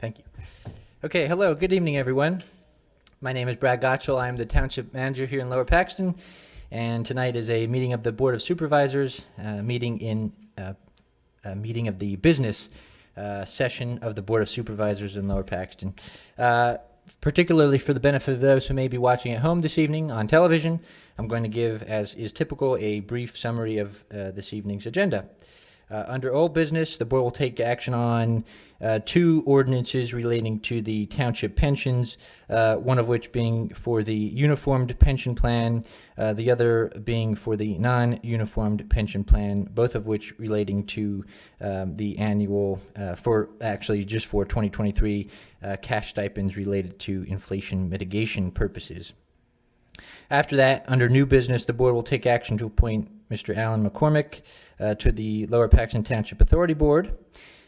Thank you. Okay, hello, good evening, everyone. My name is Brad Gottschall. I am the Township Manager here in Lower Paxton, and tonight is a meeting of the Board of Supervisors, a meeting of the business session of the Board of Supervisors in Lower Paxton. Particularly for the benefit of those who may be watching at home this evening on television, I'm going to give, as is typical, a brief summary of this evening's agenda. Under old business, the board will take action on two ordinances relating to the township pensions, one of which being for the uniformed pension plan, the other being for the non-uniformed pension plan, both of which relating to the annual, for 2023, cash stipends related to inflation mitigation purposes. After that, under new business, the board will take action to appoint Mr. Alan McCormick to the Lower Paxton Township Authority Board.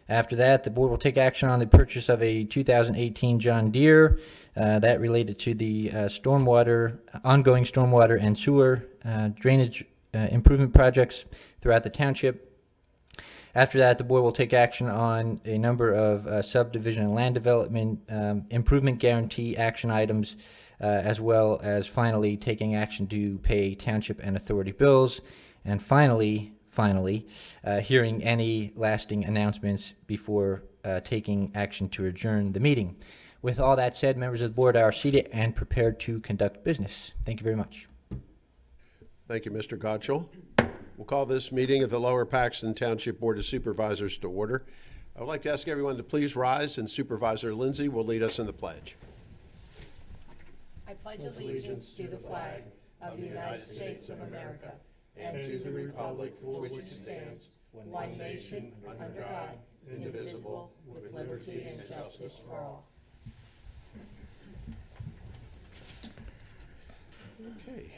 After that, the board will take action on the purchase of a 2018 John Deere that related to the ongoing stormwater and sewer drainage improvement projects throughout the township. After that, the board will take action on a number of subdivision and land development improvement guarantee action items, as well as finally taking action to pay township and authority bills, and finally, hearing any lasting announcements before taking action to adjourn the meeting. With all that said, members of the board are seated and prepared to conduct business. Thank you very much. Thank you, Mr. Gottschall. We'll call this meeting of the Lower Paxton Township Board of Supervisors to order. I would like to ask everyone to please rise, and Supervisor Lindsay will lead us in the pledge. I pledge allegiance to the flag of the United States of America and to the republic for which it stands, one nation, under God, indivisible, with liberty and justice for all. Okay.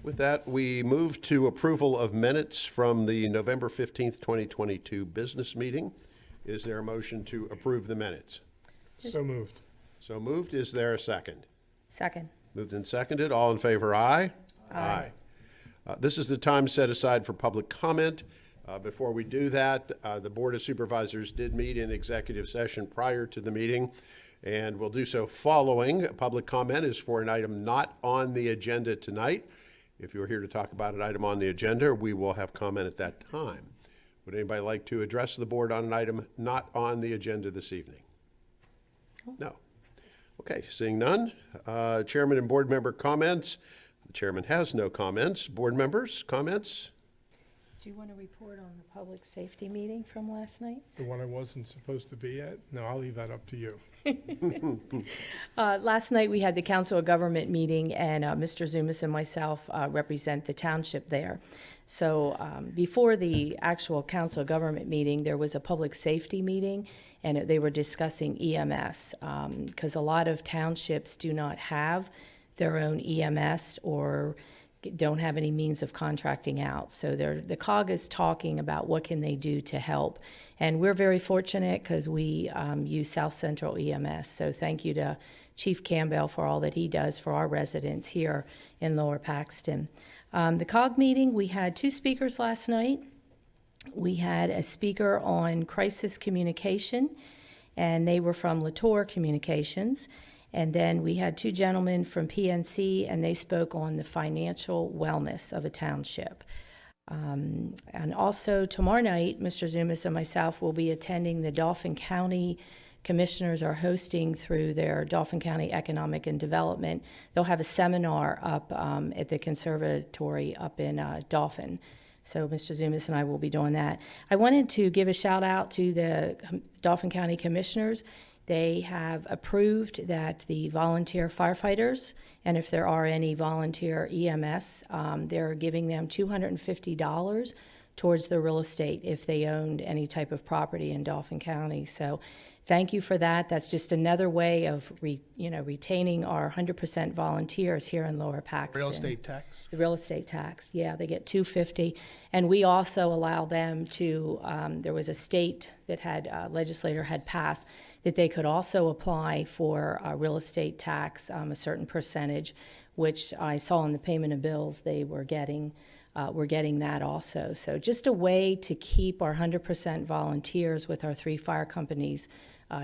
With that, we move to approval of minutes from the November 15th, 2022 business meeting. Is there a motion to approve the minutes? So moved. So moved. Is there a second? Second. Moved and seconded. All in favor, aye? Aye. This is the time set aside for public comment. Before we do that, the Board of Supervisors did meet in executive session prior to the meeting, and will do so following. Public comment is for an item not on the agenda tonight. If you're here to talk about an item on the agenda, we will have comment at that time. Would anybody like to address the board on an item not on the agenda this evening? No. Okay, seeing none. Chairman and board member comments. The chairman has no comments. Board members, comments? Do you want to report on the public safety meeting from last night? The one I wasn't supposed to be at? No, I'll leave that up to you. Last night we had the Council of Government meeting, and Mr. Zumas and myself represent the township there. So before the actual Council of Government meeting, there was a public safety meeting, and they were discussing EMS, because a lot of townships do not have their own EMS or don't have any means of contracting out. So the COG is talking about what can they do to help. And we're very fortunate because we use South Central EMS. So thank you to Chief Campbell for all that he does for our residents here in Lower Paxton. The COG meeting, we had two speakers last night. We had a speaker on crisis communication, and they were from Latour Communications. And then we had two gentlemen from PNC, and they spoke on the financial wellness of a township. And also tomorrow night, Mr. Zumas and myself will be attending the Dauphin County Commissioners are hosting through their Dauphin County Economic and Development. They'll have a seminar up at the conservatory up in Dauphin. So Mr. Zumas and I will be doing that. I wanted to give a shout out to the Dauphin County Commissioners. They have approved that the volunteer firefighters, and if there are any volunteer EMS, they're giving them $250 towards the real estate if they owned any type of property in Dauphin County. So thank you for that. That's just another way of retaining our 100% volunteers here in Lower Paxton. Real estate tax? The real estate tax, yeah, they get $250. And we also allow them to, there was a state that had, legislator had passed that they could also apply for a real estate tax, a certain percentage, which I saw in the payment of bills they were getting we're getting that also. So just a way to keep our 100% volunteers with our 3 fire companies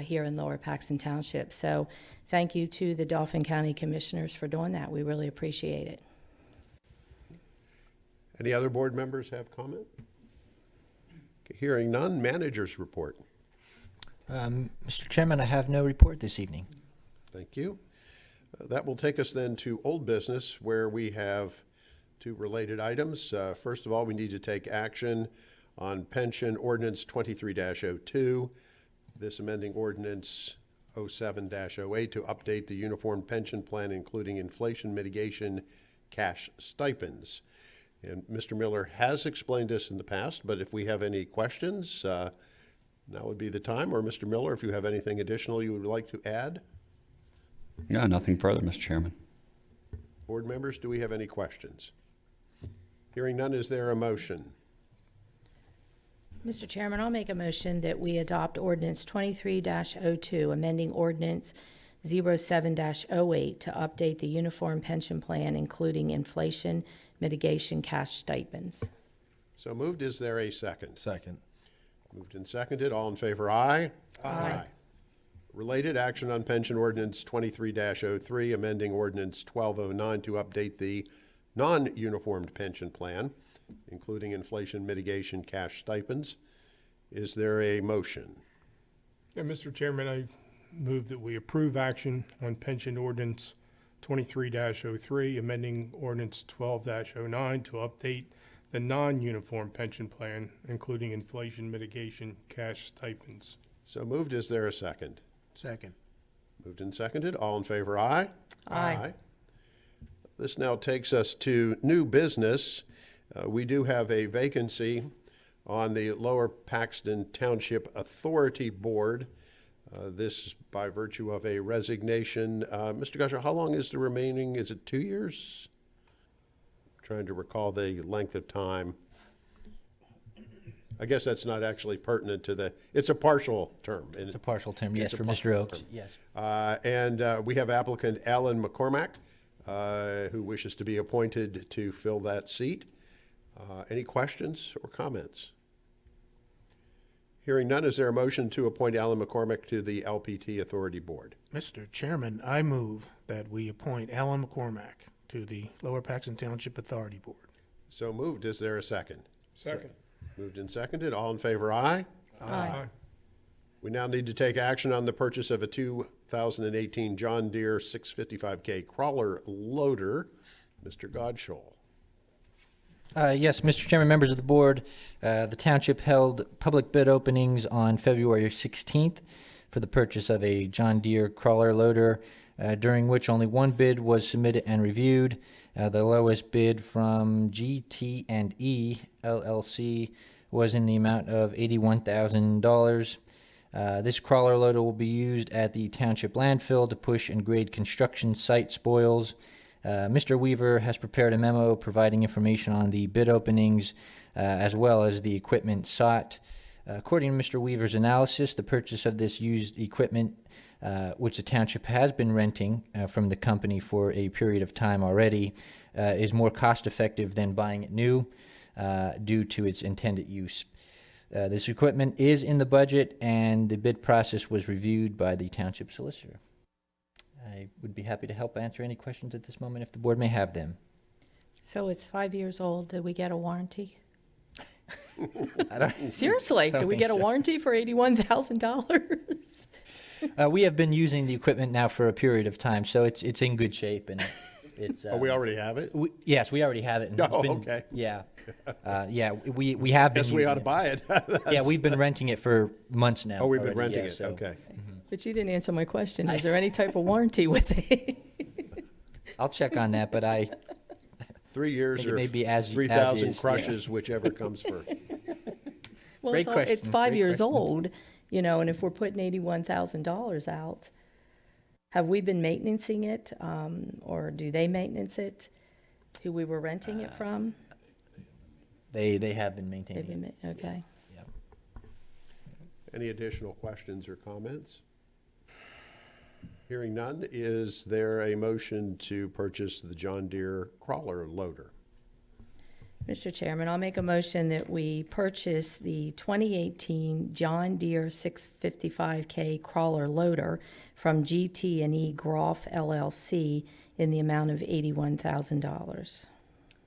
here in Lower Paxton Township. So thank you to the Dauphin County Commissioners for doing that. We really appreciate it. Any other board members have comment? Okay, hearing none, managers report. Mr. Chairman, I have no report this evening. Thank you. That will take us then to old business, where we have 2 related items. First of all, we need to take action on pension ordinance 23-02, this amending ordinance 07-08 to update the uniform pension plan, including inflation mitigation cash stipends. And Mr. Miller has explained this in the past, but if we have any questions, now would be the time. Or Mr. Miller, if you have anything additional you would like to add? Yeah, nothing further, Mr. Chairman. Board members, do we have any questions? Hearing none, is there a motion? Mr. Chairman, I'll make a motion that we adopt ordinance 23-02, amending ordinance 07-08 to update the uniform pension plan, including inflation mitigation cash stipends. So moved. Is there a second? Second. Moved and seconded. All in favor, aye? Aye. Related action on pension ordinance 23-03, amending ordinance 1209 to update the non-uniformed pension plan, including inflation mitigation cash stipends. Is there a motion? Yeah, Mr. Chairman, I move that we approve action on pension ordinance 23-03, amending ordinance 12-09 to update the non-uniform pension plan, including inflation mitigation cash stipends. So moved. Is there a second? Second. Moved and seconded. All in favor, aye? Aye. This now takes us to new business. We do have a vacancy on the Lower Paxton Township Authority Board. This by virtue of a resignation. Mr. Gusher, how long is the remaining? Is it 2 years? Trying to recall the length of time. I guess that's not actually pertinent to the, it's a partial term. It's a partial term, yes, It's a for partial Mr. Oakes. term. Yes. And we have applicant Alan McCormack, who wishes to be appointed to fill that seat. Any questions or comments? Hearing none, is there a motion to appoint Alan McCormack to the LPT Authority Board? Mr. Chairman, I move that we appoint Alan McCormack to the Lower Paxton Township Authority Board. So moved. Is there a second? Second. Moved and seconded. All in favor, aye? Aye. We now need to take action on the purchase of a 2018 John Deere 655K crawler loader. Mr. Godshall. Yes, Mr. Chairman, members of the board, the township held public bid openings on February 16th for the purchase of a John Deere crawler loader, during which only one bid was submitted and reviewed. The lowest bid from GT&E LLC was in the amount of $81,000. This crawler loader will be used at the township landfill to push and grade construction site spoils. Mr. Weaver has prepared a memo providing information on the bid openings as well as the equipment sought. According to Mr. Weaver's analysis, the purchase of this used equipment, which the township has been renting from the company for a period of time already, is more cost-effective than buying it new due to its intended use. This equipment is in the budget, and the bid process was reviewed by the township solicitor. I would be happy to help answer any questions at this moment if the board may have them. So it's 5 years old. Did we get a warranty? I don't, Seriously, don't did we think get a so. warranty for $81,000? we have been using the equipment now for a period of time, so it's in good shape, and it's. Oh, we already have it? Yes, we already have it. And it's Oh, been, okay. Yeah, yeah. We have been. Guess we using ought to it. buy it. Yeah, we've been renting it for months now. Oh, we've been already, renting yeah, it, so- okay. But you didn't answer my question. Is there any type of warranty with it? I'll check on that, but I 3 years think it or may be as 3,000 is, yeah. crushes, whichever comes first. Well, Great question. it's 5 Great years question. old, and if we're putting $81,000 out, have we been maintaining it, or do they maintenance it? Who we were renting it from? they have been maintaining They've it. been okay. Yeah. Any additional questions or comments? Hearing none, is there a motion to purchase the John Deere crawler loader? Mr. Chairman, I'll make a motion that we purchase the 2018 John Deere 655K crawler loader from GT&E Groff LLC in the amount of $81,000.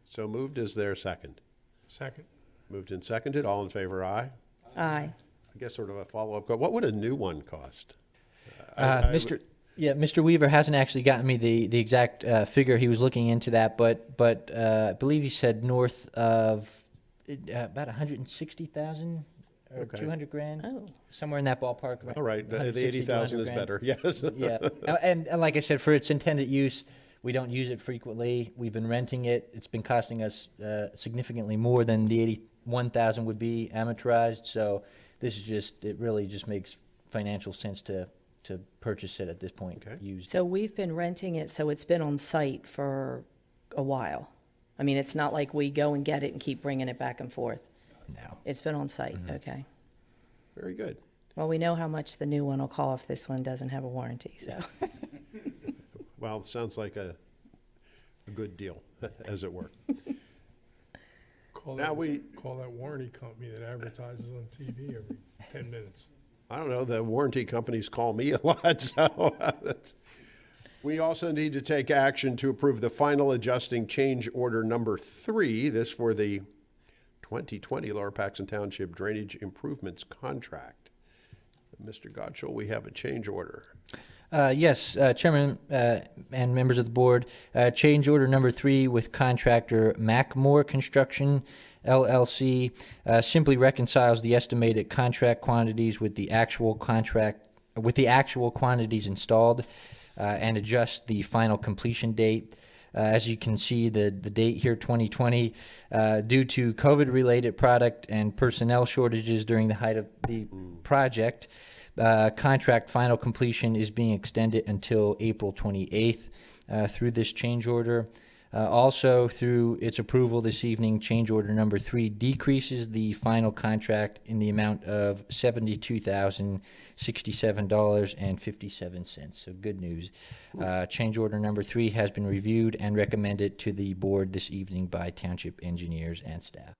So moved. Is there a second? Second. Moved and seconded. All in favor, aye? Aye. I guess sort of a follow-up. What would a new one cost? Mr. Weaver hasn't actually gotten me the exact figure. He was looking into that, but I believe he said north of about 160,000 or Okay. 200 grand, Oh, somewhere in that ballpark. All right, the 160 to 80,000 is 200 grand. better, yes. Yeah, and like I said, for its intended use, we don't use it frequently. We've been renting it. It's been costing us significantly more than the 81,000 would be amortized. So this is it really just makes financial sense to purchase it at this point. Okay. Used. so we've been renting it, so it's been on site for a while. I mean, it's not like we go and get it and keep bringing it back and forth. No. It's been on site, okay. Very good. Well, we know how much the new one will cost if this one doesn't have a warranty, so. Well, sounds like a good deal, as it were. Call Now call that warranty company that advertises on TV every 10 minutes. I don't know, the warranty companies call me a lot, so we also need to take action to approve the final adjusting change order number 3, this for the 2020 Lower Paxton Township Drainage Improvements Contract. Mr. Gottschall, we have a change order. Yes, Chairman and members of the board, change order number 3 with contractor Macmore Construction LLC simply reconciles the estimated contract quantities with the actual quantities installed and adjusts the final completion date. As you can see, the date here, 2020, due to COVID-related product and personnel shortages during the height of the project, contract final completion is being extended until April 28th through this change order. Also, through its approval this evening, change order number 3 decreases the final contract in the amount of $72,067.57. So good news. Change order number 3 has been reviewed and recommended to the board this evening by township engineers and staff.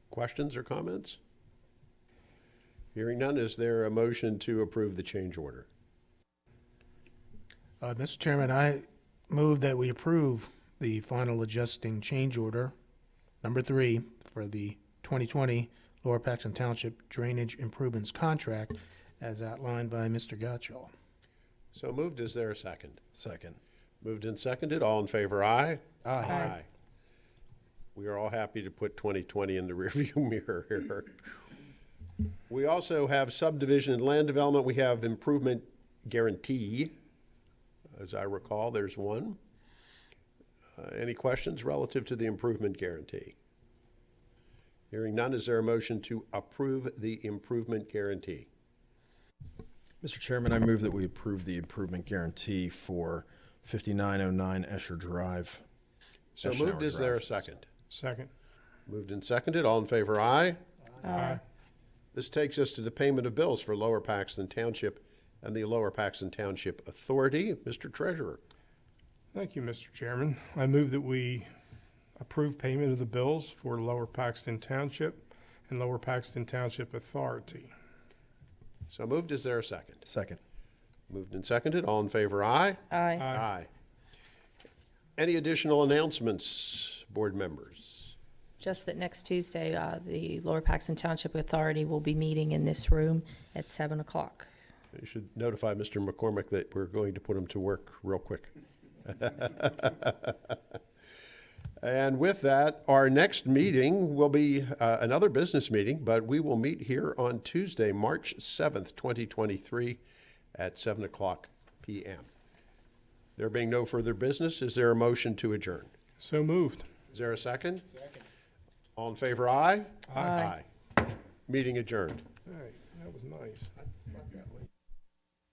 Questions or comments? Hearing none, is there a motion to approve the change order? Mr. Chairman, I move that we approve the final adjusting change order number 3 for the 2020 Lower Paxton Township Drainage Improvements Contract as outlined by Mr. Gottschall. So moved. Is there a second? Second. Moved and seconded. All in favor, aye? Aye. We are all happy to put 2020 in the rearview mirror here. We also have subdivision and land development. We have improvement guarantee. As I recall, there's one. Any questions relative to the improvement guarantee? Hearing none, is there a motion to approve the improvement guarantee? Mr. Chairman, I move that we approve the improvement guarantee for 5909 Escher Drive. So Eschenauer moved. Is there a Drive. second? Second. Moved and seconded. All in favor, aye? Aye. This takes us to the payment of bills for Lower Paxton Township and the Lower Paxton Township Authority. Mr. Treasurer. Thank you, Mr. Chairman. I move that we approve payment of the bills for Lower Paxton Township and Lower Paxton Township Authority. So moved. Is there a second? Second. Moved and seconded. All in favor, aye? Aye. Aye. Any additional announcements, board members? Just that next Tuesday, the Lower Paxton Township Authority will be meeting in this room at 7 o'clock. You should notify Mr. McCormick that we're going to put him to work real quick. And with that, our next meeting will be another business meeting, but we will meet here on Tuesday, March 7th, 2023 at 7 o'clock p.m. There being no further business, is there a motion to adjourn? So moved. Is there a second? Second. All in favor, aye? Aye. Meeting adjourned. Hey, that was nice.